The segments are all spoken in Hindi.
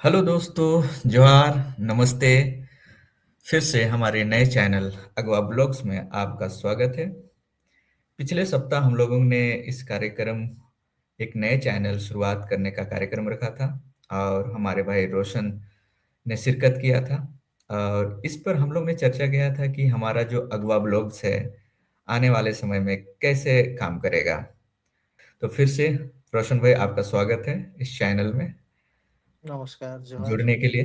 हेलो दोस्तों, जोहार, नमस्ते। फिर से हमारे नए चैनल अगवा ब्लॉग्स में आपका स्वागत है। पिछले सप्ताह हम लोगों ने इस कार्यक्रम एक नए चैनल शुरुआत करने का कार्यक्रम रखा था और हमारे भाई रोशन ने शिरकत किया था। और इस पर हम लोग ने चर्चा किया था कि हमारा जो अगवा ब्लॉग्स है आने वाले समय में कैसे काम करेगा। तो फिर से रोशन भाई, आपका स्वागत है इस चैनल में नमस्कार, जोहार। जुड़ने के लिए।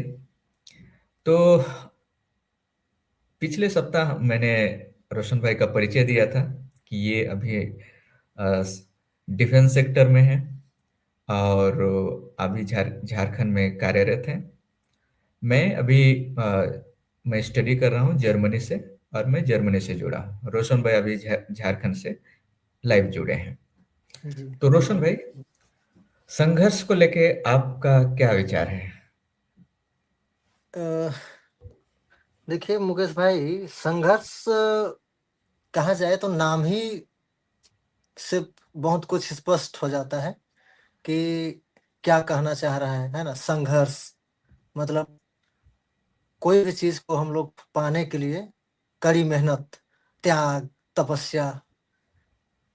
तो पिछले सप्ताह मैंने रोशन भाई का परिचय दिया था कि ये अभी डिफेंस सेक्टर में है और अभी झारखंड में कार्यरत है। मैं अभी मैं स्टडी कर रहा हूँ जर्मनी से और मैं जर्मनी से जुड़ा हूँ। रोशन भाई अभी झारखंड से लाइव जुड़े हैं। जी, तो रोशन बहुत भाई, संघर्ष को लेके आपका क्या विचार है? अ, देखिए मुकेश भाई, संघर्ष कहा जाए तो नाम ही से बहुत कुछ स्पष्ट हो जाता है कि क्या कहना चाह रहा है ना? संघर्ष मतलब कोई भी चीज़ को हम लोग पाने के लिए कड़ी मेहनत, त्याग, तपस्या,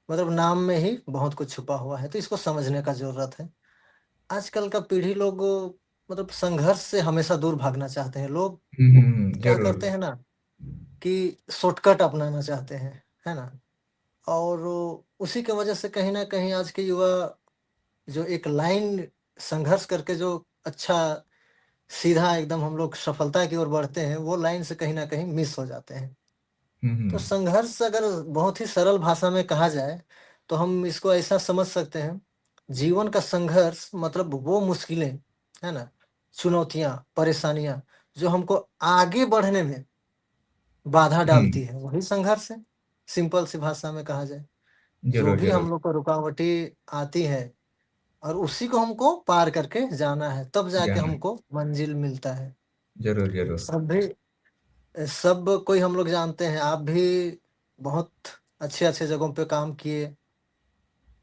मतलब नाम में ही बहुत कुछ छुपा हुआ है, तो इसको समझने का ज़रूरत है। आजकल का पीढ़ी लोग मतलब संघर्ष से हमेशा दूर भागना चाहते हैं। लोग क्या जरूर। करते हैं ना कि शॉर्टकट अपनाना चाहते हैं, है ना? और उसी की वजह से कहीं न कहीं आज के युवा जो एक लाइन संघर्ष करके जो अच्छा सीधा एकदम हम लोग सफलता की ओर बढ़ते हैं, वो लाइन से कहीं न कहीं मिस हो जाते हैं। तो हम्म। संघर्ष अगर बहुत ही सरल भाषा में कहा जाए, तो हम इसको ऐसा समझ सकते हैं, जीवन का संघर्ष मतलब वो मुश्किलें, है ना? चुनौतियाँ, परेशानियाँ जो हमको आगे बढ़ने में बाधा डालती हम्म। है, वही संघर्ष है, सिंपल सी भाषा में कहा जाए। जो जरूर भी हम जरूर। लोग को रुकावटें आती है और उसी को हमको पार करके जाना है, तब जाके जाना। हमको मंजिल मिलता है। जरूर जरूर। सब भी सब कोई हम लोग जानते हैं, आप भी बहुत अच्छे-अच्छे जगहों पे काम किए,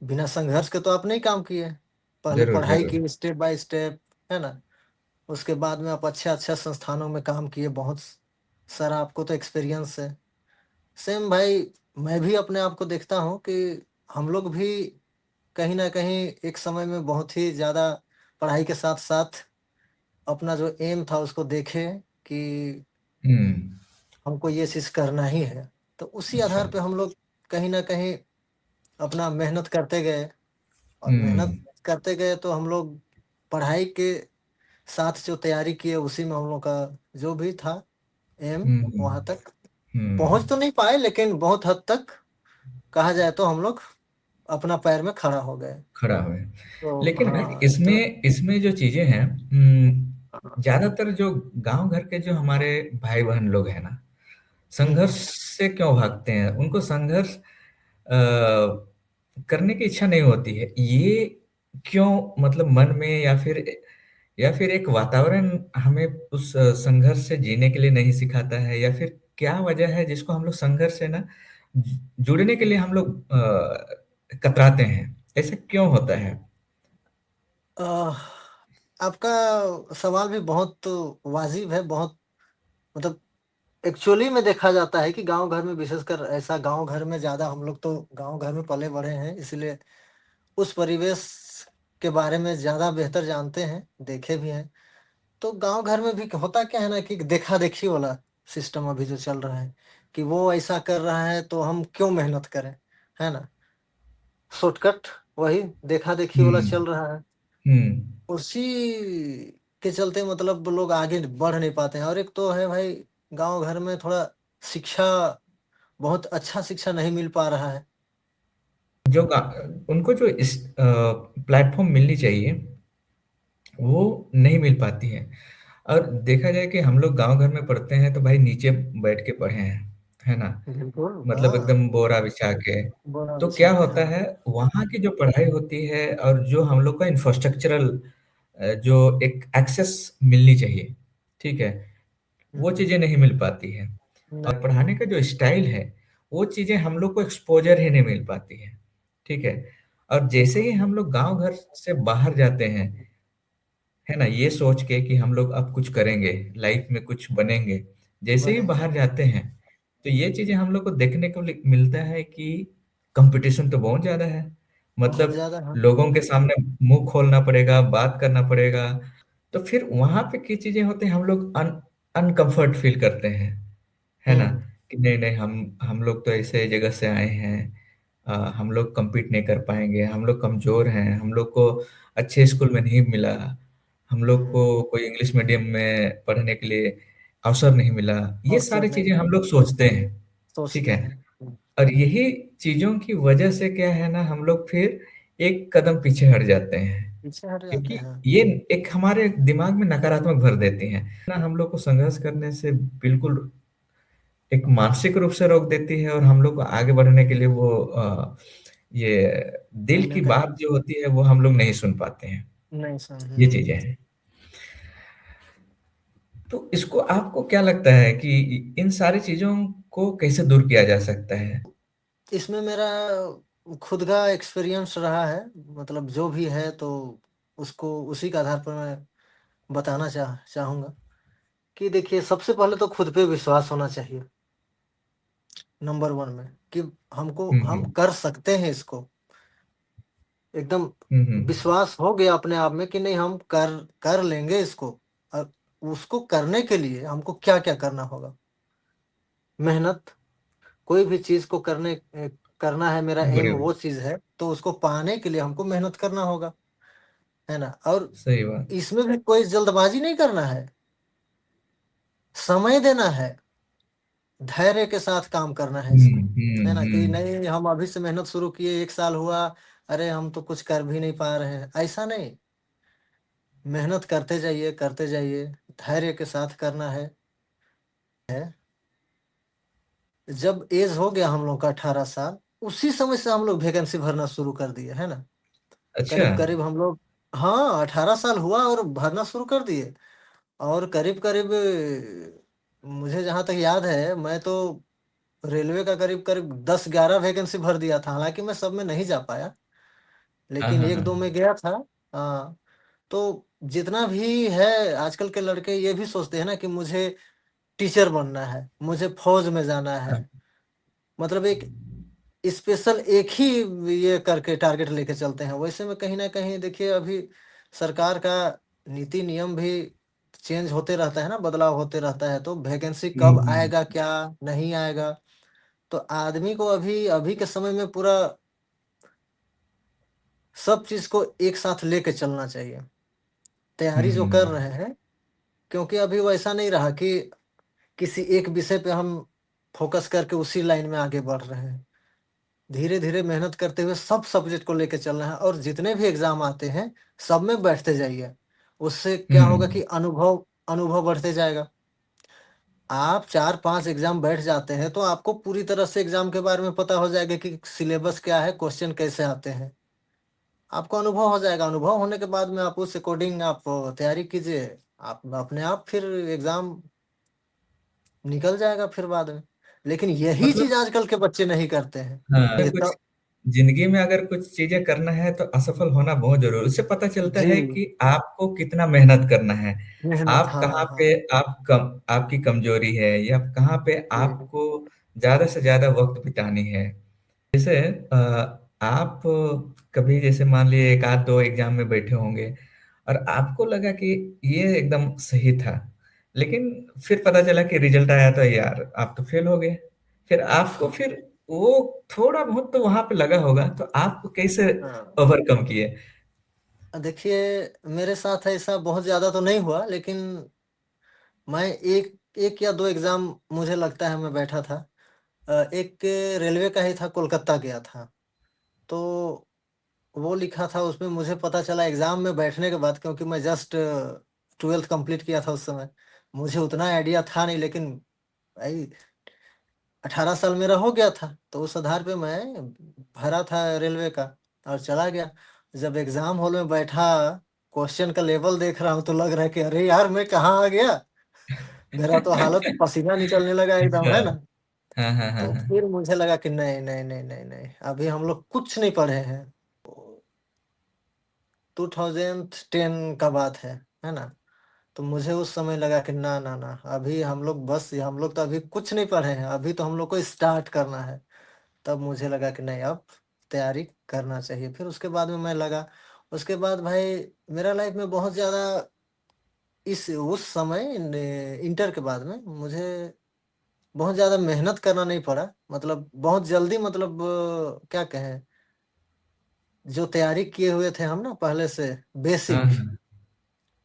बिना संघर्ष के तो आप नहीं काम किए। पहले जरूर पढ़ाई जरूर। किए स्टेप बाय स्टेप, है ना? उसके बाद में आप अच्छे-अच्छे संस्थानों में काम किए, बहुत सारा आपको तो एक्सपीरियंस है। सेम भाई, मैं भी अपने आप को देखता हूँ कि हम लोग भी कहीं न कहीं एक समय में बहुत ही ज़्यादा पढ़ाई के साथ-साथ अपना जो एम था उसको देखे कि हम्म। हमको ये चीज़ करना ही है। तो उसी अच्छा। आधार पे हम लोग कहीं न कहीं अपना मेहनत करते गए और मेहनत हुँ, करते गए तो हम लोग पढ़ाई के साथ जो तैयारी किए उसी में हम लोग का जो भी था एम, हुँ, वहाँ हुँ, तक पहुँच हुँ, तो नहीं पाए, लेकिन बहुत हद तक कहा जाए तो हम लोग अपना पैर में खड़ा हो गए। खड़ा हुए। तो लेकिन भाई, हाँ, तो इसमें इसमें जो चीज़ें हैं, हाँ, ज़्यादातर जो गाँव घर के जो हमारे भाई-बहन लोग हैं ना, हुँ, संघर्ष हुँ। से क्यों भागते हैं? उनको संघर्ष करने की इच्छा नहीं होती है। ये क्यों, मतलब मन में या फिर एक वातावरण हमें उस संघर्ष से जीने के लिए नहीं सिखाता है, या फिर क्या वजह है जिसको हम लोग संघर्ष से ना जुड़ने के लिए हम लोग कतराते हैं? ऐसा क्यों होता है? अ, आपका सवाल भी बहुत वाजिब है, बहुत मतलब एक्चुअली में देखा जाता है कि गाँव घर में विशेषकर ऐसा गाँव घर में ज़्यादा हम लोग तो गाँव घर में पले-बड़े हैं, इसलिए उस परिवेश के बारे में ज़्यादा बेहतर जानते हैं, देखे भी हैं। तो गाँव घर में भी होता क्या है ना कि देखा-देखी वाला सिस्टम अभी जो चल रहा है, कि वो ऐसा कर रहा है तो हम क्यों मेहनत करें, है ना? शॉर्टकट वही देखा-देखी वाला हुँ, चल रहा है। हुँ, उसी के चलते मतलब लोग आगे बढ़ नहीं पाते हैं और एक तो है भाई गाँव घर में थोड़ा शिक्षा बहुत अच्छा शिक्षा नहीं मिल पा रहा है। जो गा उनको जो इस प्लेटफ़ॉर्म मिलनी चाहिए, वो नहीं मिल पाती है। और देखा जाए कि हम लोग गाँव घर में पढ़ते हैं तो भाई नीचे बैठ के पढ़े हैं, है ना? बिल्कुल, मतलब हाँ, एकदम बोरा बिछा के। बोरा तो बिछा क्या के होता हाँ। है, वहाँ की जो पढ़ाई होती है और जो हम लोग का इंफ्रास्ट्रक्चरल जो एक एक्सेस मिलनी चाहिए, ठीक है? हुँ, वो हुँ। चीज़ें नहीं मिल पाती हैं। और नहीं, पढ़ाने का जो स्टाइल है, वो चीज़ें हम लोग को एक्सपोज़र ही नहीं मिल पाती है, ठीक है? और जैसे ही बिल्कुल। हम लोग गाँव घर से बाहर जाते हैं, है ना? ये सोच के कि हम लोग अब कुछ करेंगे, लाइफ में कुछ बनेंगे। जैसे ही बनेंगे। बाहर जाते हैं, तो ये चीज़ें हम लोग को देखने को मिलता है कि कंपटीशन तो बहुत ज़्यादा है। बहुत मतलब ज्यादा, हाँ। लोगों के सामने मुँह खोलना पड़ेगा, बात करना पड़ेगा। तो फिर वहाँ पे क्या चीज़ें होती हैं, हम लोग अनकम्फर्ट फील करते हैं, है ना? हम्म। कि नहीं, नहीं, हम लोग तो ऐसे जगह से आए हैं, हम लोग कम्पीट नहीं कर पाएँगे, हम लोग कमज़ोर हैं, हम लोग को अच्छे स्कूल में नहीं मिला, हम लोग को हम्म। कोई इंग्लिश मीडियम में पढ़ने के लिए अवसर नहीं मिला। ये अवसर सारी नहीं चीज़ें हम मिला। लोग सोचते हैं, ठीक सोचते है? हैं। और यही चीज़ों की वजह से क्या है ना, हम लोग फिर एक कदम पीछे हट जाते हैं। पीछे हट जाते क्योंकि हैं। ये एक हमारे दिमाग में नकारात्मक भर देती हैं ना, हम लोग को संघर्ष करने से बिल्कुल एक मानसिक रूप से रोक देती है, और हम लोग को आगे बढ़ने के लिए वो ये कहीं दिल ना की कहीं बात जो होती है वो हम लोग नहीं सुन पाते हैं। नहीं ये चीजें हैं। तो इसको आपको क्या लगता है कि इन सारी चीजों को कैसे दूर किया जा सकता है? इसमें मेरा खुद का एक्सपीरियंस रहा है। मतलब जो भी है तो उसको उसी के आधार पर मैं बताना चाहूंगा कि देखिए, सबसे पहले तो खुद पे विश्वास होना चाहिए, नंबर वन में, कि हम हम्म, कर सकते हैं इसको। एकदम हम्म, विश्वास हो गया अपने आप में कि नहीं, हम कर कर लेंगे इसको। और उसको करने के लिए हमको क्या क्या करना होगा। मेहनत। कोई भी चीज को करना है, मेरा एम बड़ी वो चीज है, तो उसको पाने के लिए हमको मेहनत करना होगा, है ना। और सही बात। इसमें भी कोई जल्दबाजी नहीं करना है, समय देना है, धैर्य के साथ काम करना है इसको, है ना। कि नहीं, हम अभी से मेहनत शुरू किए, 1 साल हुआ, अरे हम तो कुछ कर भी नहीं पा रहे हैं, ऐसा नहीं। मेहनत करते जाइए, करते जाइए, धैर्य के साथ करना है। जब एज हो गया हम लोग का 18 साल, उसी समय से हम लोग वैकेंसी भरना शुरू कर दिए, है ना। अच्छा। करीब करीब हम लोग, हाँ, 18 साल हुआ और भरना शुरू कर दिए। और करीब करीब मुझे जहाँ तक याद है, मैं तो रेलवे का करीब करीब 10-11 वैकेंसी भर दिया था। हालांकि मैं सब में नहीं जा पाया, हाँ, लेकिन हाँ, एक हाँ। दो में गया था। हाँ। तो जितना भी है, आजकल के लड़के ये भी सोचते हैं ना कि मुझे टीचर बनना है, मुझे फौज में जाना है। हाँ। मतलब एक स्पेशल एक ही ये करके टारगेट लेके चलते हैं। वैसे में कहीं ना कहीं देखिए, अभी सरकार का नीति नियम भी चेंज होते रहता है ना, बदलाव होते रहता है। तो वैकेंसी कब हम्म, आएगा, क्या नहीं आएगा, तो आदमी को अभी अभी के समय में पूरा सब चीज को एक साथ लेके चलना चाहिए, तैयारी जो कर हम्म, रहे हैं। क्योंकि अभी वैसा नहीं रहा कि किसी एक विषय पे हम फोकस करके उसी लाइन में आगे बढ़ रहे हैं। धीरे धीरे मेहनत करते हुए सब सब्जेक्ट को लेके चलना है, और जितने भी एग्जाम आते हैं सब में बैठते जाइए। उससे क्या होगा हम्म, कि अनुभव अनुभव बढ़ते जाएगा। आप 4-5 एग्जाम बैठ जाते हैं तो आपको पूरी तरह से एग्जाम के बारे में पता हो जाएगा कि सिलेबस क्या है, क्वेश्चन कैसे आते हैं। आपको अनुभव हो जाएगा। अनुभव होने के बाद में आप उस अकॉर्डिंग आप तैयारी कीजिए। आप अपने आप फिर एग्जाम निकल जाएगा फिर बाद में। लेकिन यही मतलब चीज आजकल के बच्चे नहीं करते हैं। हाँ, जितना। कुछ जिंदगी में अगर कुछ चीजें करना है तो असफल होना बहुत जरूरी है। उससे पता चलता जी। है कि आपको कितना मेहनत करना है, मेहनत, आप हाँ कहाँ हाँ। पे आपकी कमजोरी है, या कहाँ पे जी। आपको ज्यादा से ज्यादा वक्त बितानी है। जैसे आप कभी जैसे मान लिए एक आध दो एग्जाम में बैठे होंगे, और आपको लगा कि ये एकदम सही था, लेकिन फिर पता चला कि रिजल्ट आया तो यार आप तो फेल हो गए। फिर आपको फिर वो थोड़ा बहुत तो वहां पे लगा होगा, तो आप कैसे हाँ। ओवरकम किए? देखिए, मेरे साथ ऐसा बहुत ज्यादा तो नहीं हुआ, लेकिन मैं एक एक या दो एग्जाम मुझे लगता है मैं बैठा था। एक रेलवे का ही था, कोलकाता गया था। तो वो लिखा था उसमें, मुझे पता चला एग्जाम में बैठने के बाद, क्योंकि मैं जस्ट 12th कंप्लीट किया था उस समय। मुझे उतना आइडिया था नहीं, लेकिन भाई 18 साल मेरा हो गया था, तो उस आधार पे मैं भरा था रेलवे का और चला गया। जब एग्जाम हॉल में बैठा, क्वेश्चन का लेवल देख रहा हूँ, तो लग रहा है कि अरे यार, मैं कहाँ आ गया। मेरा तो हालत पसीना निकलने लगा एकदम, अच्छा। है ना। हाँ, हाँ, हाँ, तो हाँ। फिर मुझे लगा कि नहीं नहीं नहीं नहीं नहीं, अभी हम लोग कुछ नहीं पढ़े हैं। 2010 का बात है। है ना। तो मुझे उस समय लगा कि ना ना ना, अभी हम लोग बस, हम लोग तो अभी कुछ नहीं पढ़े हैं, अभी तो हम लोग को स्टार्ट करना है। तब मुझे लगा कि नहीं, अब तैयारी करना चाहिए। फिर उसके बाद में मैं लगा। उसके बाद भाई मेरा लाइफ में बहुत ज़्यादा इस उस समय इंटर के बाद में मुझे बहुत ज़्यादा मेहनत करना नहीं पड़ा। मतलब बहुत जल्दी, मतलब क्या कहें, जो तैयारी किए हुए थे हम ना पहले से, हाँ, बेसिक हाँ।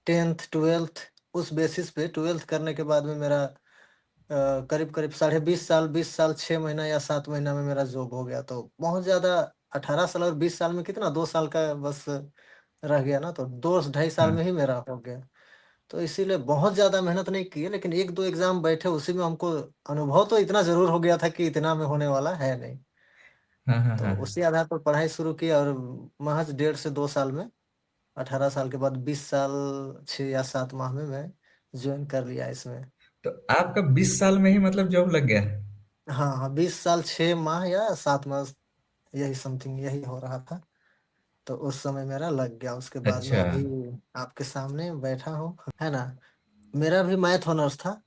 10th 12th, उस बेसिस पे 12th करने के बाद में मेरा करीब करीब 20.5 साल, 20 साल 6 महीना या 7 महीना में मेरा जॉब हो गया। तो बहुत ज़्यादा, 18 साल और 20 साल में कितना, 2 साल का बस रह गया ना, तो 2 ढाई साल में हाँ, ही मेरा हो गया। तो इसीलिए बहुत ज़्यादा मेहनत नहीं की है, लेकिन एक दो एग्जाम बैठे, उसी में हमको अनुभव तो इतना ज़रूर हो गया था कि इतना में होने वाला है नहीं। हाँ, हाँ, तो हाँ। उसी आधार पर पढ़ाई शुरू की, और महज 1.5 से 2 साल में, 18 साल के बाद 20 साल 6 या 7 माह में मैं ज्वाइन कर लिया इसमें। तो आपका 20 साल में ही मतलब जॉब लग गया? हाँ हाँ, 20 साल 6 माह या 7 माह, यही समथिंग यही हो रहा था। तो उस समय मेरा लग गया। उसके बाद में अच्छा। अभी आपके सामने बैठा हूँ, है ना। मेरा भी मैथ ऑनर्स था।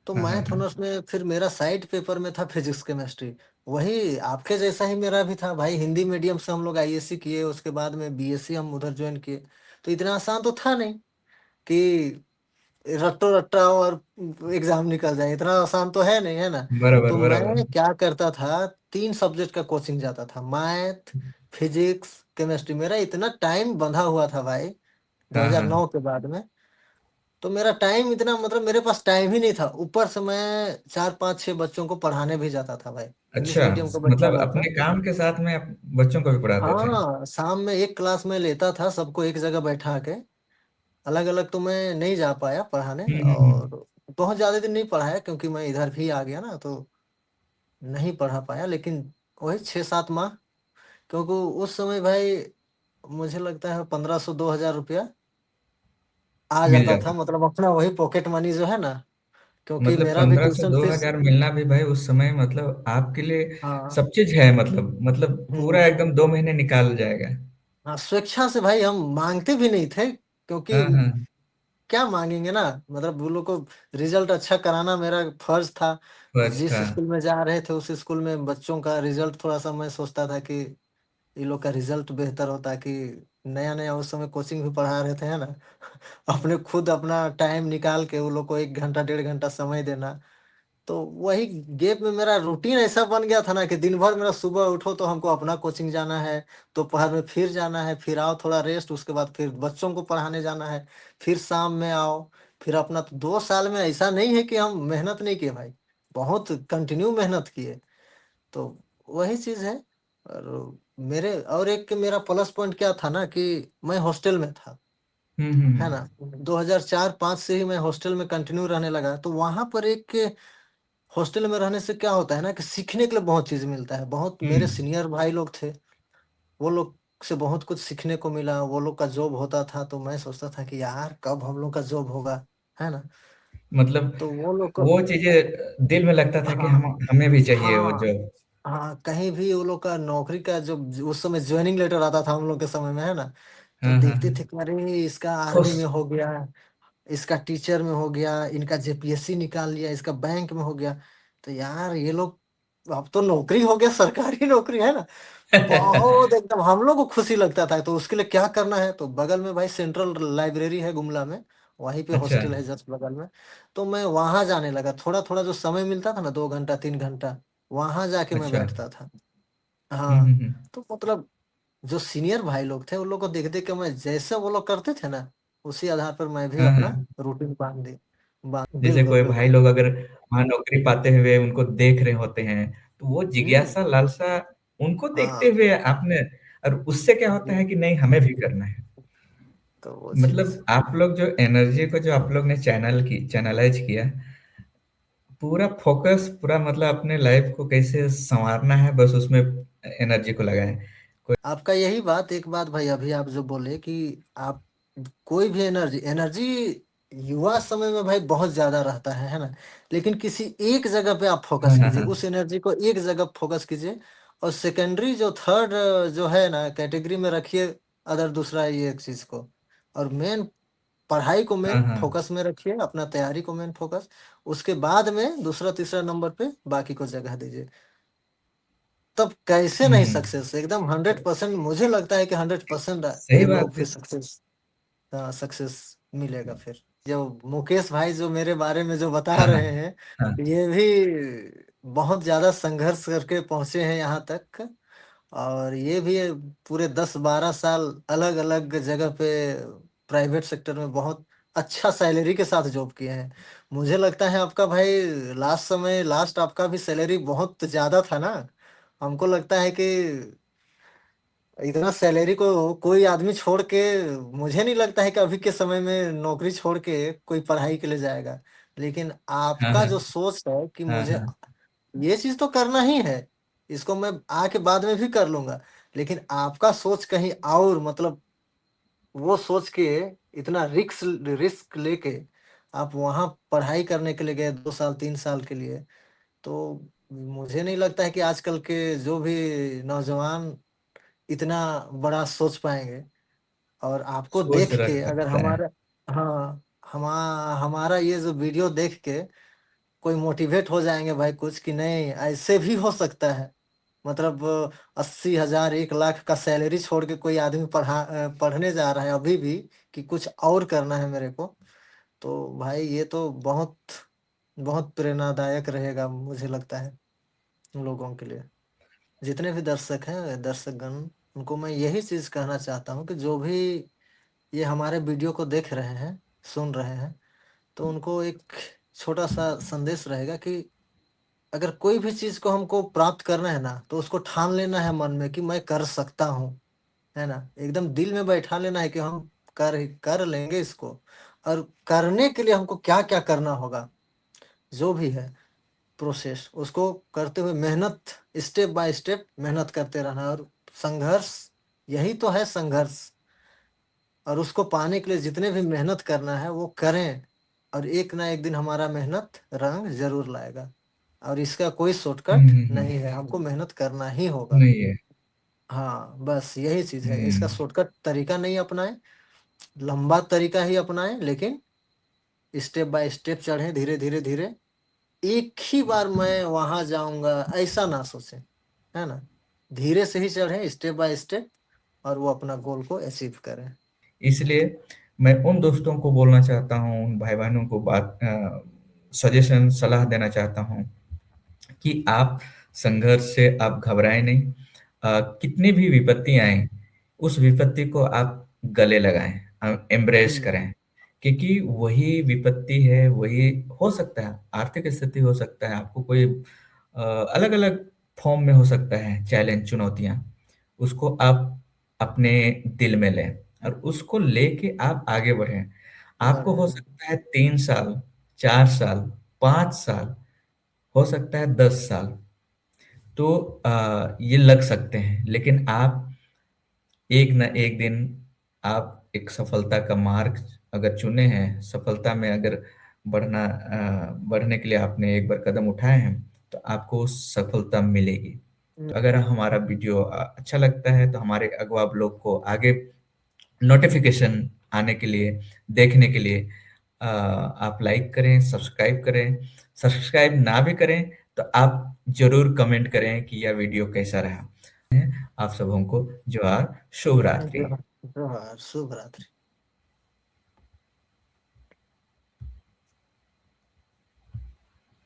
तो हाँ, हाँ, मैथ हाँ। ऑनर्स में फिर मेरा साइड पेपर में था फिजिक्स केमिस्ट्री। वही आपके जैसा ही मेरा भी था भाई। हिंदी मीडियम से हम लोग आईएससी किए, उसके बाद में बीएससी हम उधर ज्वाइन किए। तो इतना आसान तो था नहीं कि रट्टो रट्टा और एग्जाम निकल जाए, इतना आसान तो है नहीं, है ना। बराबर, तो बराबर। मैं क्या करता था, 3 सब्जेक्ट का कोचिंग जाता था, मैथ, फिजिक्स, केमिस्ट्री। मेरा इतना टाइम बंधा हुआ था भाई हाँ, हाँ। 2009 के बाद में। तो मेरा टाइम इतना, मतलब मेरे पास टाइम ही नहीं था। ऊपर से मैं 4 5 6 बच्चों को पढ़ाने भी जाता था भाई। इंग्लिश अच्छा, मीडियम का बच्चा मतलब लोग था। अपने काम के साथ में आप बच्चों को भी पढ़ाते थे? हाँ, शाम में एक क्लास में लेता था, सबको एक जगह बैठा के। अलग अलग तो मैं नहीं जा पाया पढ़ाने, हुँ, हुँ, हुँ। और बहुत ज्यादा दिन नहीं पढ़ाया, क्योंकि मैं इधर भी आ गया ना, तो नहीं पढ़ा पाया। लेकिन वही 6 7 माह, क्योंकि उस समय भाई मुझे लगता है 1500 2000 रुपया आ मिल जाता जाता था, था। मतलब अपना वही पॉकेट मनी जो है ना। क्योंकि मतलब मेरा भी 15 से ट्यूशन फीस। 2000 मिलना भी भाई उस समय मतलब आपके लिए हाँ। सब चीज़ है, मतलब पूरा हम्म। एकदम 2 महीने निकाल जाएगा। हाँ, स्वेच्छा से भाई हम मांगते भी नहीं थे, क्योंकि हाँ, हाँ। क्या मांगेंगे ना। मतलब वो लोग को रिजल्ट अच्छा कराना मेरा फर्ज था। फर्स्ट जिस था। स्कूल में जा रहे थे उस स्कूल में बच्चों का रिजल्ट, थोड़ा सा मैं सोचता था कि ये लोग का रिजल्ट बेहतर होता, कि नया नया उस समय कोचिंग भी पढ़ा रहे थे, है ना। अपने खुद अपना टाइम निकाल के वो लोग को 1 घंटा 1.5 घंटा समय देना। तो वही गैप में मेरा रूटीन ऐसा बन गया था ना, कि दिन भर मेरा सुबह उठो तो हमको अपना कोचिंग जाना है, दोपहर में फिर जाना है, फिर आओ थोड़ा रेस्ट, उसके बाद फिर बच्चों को पढ़ाने जाना है, फिर शाम में आओ, फिर अपना। तो 2 साल में ऐसा नहीं है कि हम मेहनत नहीं किए भाई, बहुत कंटिन्यू मेहनत किए। तो वही चीज है। और मेरे और एक के मेरा प्लस पॉइंट क्या था ना, कि मैं हॉस्टल में था, हुँ, हुँ, है ना। हुँ। 2004 5 से ही मैं हॉस्टल में कंटिन्यू रहने लगा। तो वहां पर एक, हॉस्टल में रहने से क्या होता है ना, कि सीखने के लिए बहुत चीज मिलता है। बहुत हुँ। मेरे सीनियर भाई लोग थे, वो लोग से बहुत कुछ सीखने को मिला। वो लोग का जॉब होता था, तो मैं सोचता था कि यार कब हम लोग का जॉब होगा, है ना। मतलब तो वो लोग को, वो चीज़ें दिल में लगता था कि हम हाँ हमें भी चाहिए वो हाँ जॉब। हाँ, कहीं भी वो लोग का नौकरी का जो उस समय ज्वाइनिंग लेटर आता था हम लोग के समय में, है ना। तो हाँ, हाँ, देखते हाँ। थे कि अरे इसका आर्मी खुश। में हो गया, इसका टीचर में हो गया, इनका जेपीएससी निकाल लिया, इसका बैंक में हो गया। तो यार ये लोग, अब तो नौकरी हो गया, सरकारी नौकरी, है ना। बहुत एकदम हम लोग को खुशी लगता था। तो उसके लिए क्या करना है, तो बगल में भाई सेंट्रल लाइब्रेरी है गुमला में, वहीं पे अच्छा, हॉस्टल है जस्ट बगल में। तो मैं वहां जाने लगा, थोड़ा थोड़ा जो समय मिलता था ना, 2 घंटा 3 घंटा, वहां जाके मैं अच्छा। बैठता था। हुँ, हुँ, हाँ। हुँ। तो मतलब जो सीनियर भाई लोग थे उन लोग को देख देख के मैं, जैसे वो लोग करते थे ना, उसी आधार पर मैं भी हाँ, अपना हाँ। रूटीन बांध जैसे बिल्कुल कोई भाई बिल्कुल। लोग अगर वहाँ नौकरी पाते हुए उनको देख रहे होते हैं, तो वो हम्म। जिज्ञासा, लालसा उनको देखते हाँ हुए आपने, और उससे क्या होता जी। है कि नहीं हमें भी करना है। तो वो चीज। मतलब आप लोग जो एनर्जी को जो आप लोग ने चैनलाइज़ किया, पूरा फ़ोकस पूरा मतलब अपने लाइफ़ को कैसे सँवारना है बस उसमें एनर्जी को लगाएँ। कोई आपका यही बात, एक बात भाई अभी आप जो बोले कि आप कोई भी एनर्जी एनर्जी युवा समय में भाई बहुत ज्यादा रहता है ना। लेकिन किसी एक जगह पे आप हाँ, फोकस हाँ, कीजिए, हाँ। उस एनर्जी को एक जगह फोकस कीजिए। और सेकेंडरी जो थर्ड जो है ना कैटेगरी में रखिए, अदर दूसरा ये एक चीज को। और मेन पढ़ाई को हाँ, मेन हाँ। फोकस में रखिए, अपना तैयारी को मेन फोकस, उसके बाद में दूसरा तीसरा नंबर पे बाकी को जगह दीजिए। तब कैसे हुँ, नहीं हुँ। सक्सेस, एकदम 100%, मुझे लगता है कि 100% सही एक लोग बात है। फिर सक्सेस, सक्सेस मिलेगा फिर। जो मुकेश भाई जो मेरे बारे में जो बता हाँ, हाँ। रहे हैं, हाँ। ये भी बहुत ज्यादा संघर्ष करके पहुंचे हैं यहाँ तक। और ये भी पूरे 10-12 साल अलग अलग जगह पे प्राइवेट सेक्टर में बहुत अच्छा सैलरी के साथ जॉब किए हैं। मुझे लगता है आपका भाई लास्ट आपका भी सैलरी बहुत ज्यादा था ना। हमको लगता है कि इतना सैलरी को कोई आदमी छोड़ के, मुझे नहीं लगता है कि अभी के समय में नौकरी छोड़ के कोई पढ़ाई के लिए जाएगा। लेकिन हाँ, आपका हाँ। जो सोच है कि हाँ, मुझे हाँ। ये चीज तो करना ही है, इसको मैं आके बाद में भी कर लूंगा, लेकिन आपका सोच कहीं और, मतलब वो सोच के इतना रिस्क रिस्क लेके आप वहां पढ़ाई करने के लिए गए 2 साल 3 साल के लिए। तो मुझे नहीं लगता है कि आजकल के जो भी नौजवान इतना बड़ा सोच पाएंगे। और आपको सोच देख रख के अगर सकता है। हमारा, हाँ, हमारा ये जो वीडियो देख के कोई मोटिवेट हो जाएंगे भाई कुछ, कि नहीं ऐसे भी हो सकता है। मतलब 80,000 1 लाख का सैलरी छोड़ के कोई आदमी पढ़ने जा रहा है अभी भी, कि कुछ और करना है मेरे को। तो भाई ये तो बहुत बहुत प्रेरणादायक रहेगा मुझे लगता है उन लोगों के लिए। जितने भी दर्शक हैं, दर्शकगण, उनको मैं यही चीज कहना चाहता हूँ कि जो भी ये हमारे वीडियो को देख रहे हैं, सुन रहे हैं, तो उनको एक छोटा सा संदेश रहेगा कि अगर कोई भी चीज को हमको प्राप्त करना है ना, तो उसको ठान लेना है मन में कि मैं कर सकता हूँ, है ना, एकदम दिल में बैठा लेना है कि हम कर लेंगे इसको। और करने के लिए हमको क्या क्या करना होगा, जो भी है प्रोसेस, उसको करते हुए मेहनत, स्टेप बाय स्टेप मेहनत करते रहना। और संघर्ष, यही तो है संघर्ष। और उसको पाने के लिए जितने भी मेहनत करना है वो करें, और एक ना एक दिन हमारा मेहनत रंग जरूर लाएगा। और इसका कोई हुँ, शॉर्टकट हुँ, हुँ। नहीं है, हमको मेहनत करना ही होगा। नहीं है। हाँ, बस यही चीज है, इसका हुँ। शॉर्टकट तरीका नहीं अपनाए, लंबा तरीका ही अपनाए, लेकिन स्टेप बाय स्टेप चढ़े, धीरे धीरे धीरे। एक ही बार मैं वहां जाऊंगा ऐसा ना सोचे, है ना, धीरे से ही चढ़े, स्टेप बाय स्टेप, और वो अपना गोल को अचीव करें। इसलिए मैं उन दोस्तों को बोलना चाहता हूँ, उन भाई-बहनों को सजेशन सलाह देना चाहता हूँ कि आप संघर्ष से आप घबराएँ नहीं। कितनी भी विपत्ति आएँ, उस विपत्ति को आप गले लगाएँ, एम्ब्रेस हम्म। करें। क्योंकि वही विपत्ति है, वही हो सकता है, आर्थिक स्थिति हो सकता है, आपको कोई अलग-अलग फॉर्म में हो सकता है चैलेंज, चुनौतियाँ। उसको आप अपने दिल में लें और उसको लेके आप आगे बढ़ें। आपको हो बढ़े। सकता है 3 साल, 4 साल, 5 साल, हो सकता है 10 साल, तो ये लग सकते हैं, लेकिन आप एक ना एक दिन आप एक सफलता का मार्ग अगर चुने हैं, सफलता में अगर बढ़ने के लिए आपने एक बार कदम उठाए हैं, तो आपको सफलता मिलेगी। तो अगर हमारा वीडियो अच्छा लगता है, तो हमारे अगवा ब्लॉग को आगे नोटिफ़िकेशन आने के लिए, देखने के लिए आप लाइक करें, सब्सक्राइब करें। सब्सक्राइब ना भी करें, तो आप ज़रूर कमेंट करें कि यह वीडियो कैसा रहा। आप सबों को जोहार, शुभ रात्रि। जोहार, जोहार, शुभ रात्रि।